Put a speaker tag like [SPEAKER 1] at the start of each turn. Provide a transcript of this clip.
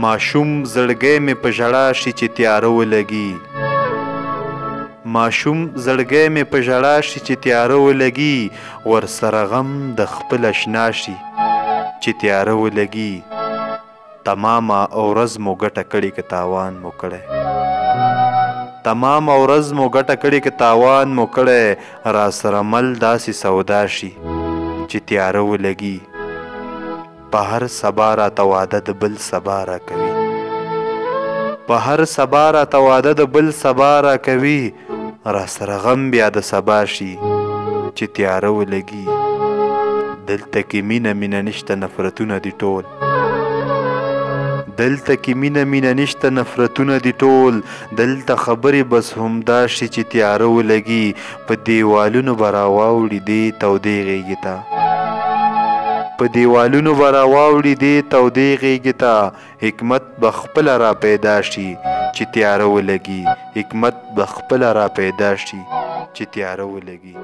[SPEAKER 1] ماشوم زړګی مې په ژړا شي چې تیاره ولګي ماشوم زړګی مې په ژړا شي چې تیاره ولګي ورسره غم د خپل اشنا شي چې تیاره ولګي تمامه ورځ مو ګټه کړې که تاوان مو کړی تمامه ورځ مو ګټه کړې که تاوان مو کړی راسره مل داسې سودا شي چې تیاره ولګي په هر سبا راته واده د بل سبا راکوي په هر سبا راته واده د بل سبا راکوي راسره غم بیا د سبا شي چې تیاره ولګي دلته کې مینه مینه نشته نفرتونه دي ټول دلته کې مینه مینه نشته نفرتونه دي ټول دلته خبرې بس همدا شي چې تیاره ولګي په دیوالونو به راواوړي دې تودې غېږې ته په دیوالونو به راواوړي دې تودې غېږې ته حکمت به خپله را پیدا شي چې تیاره ولګي حکمت به خپله را پیدا شي چې تیاره ولګي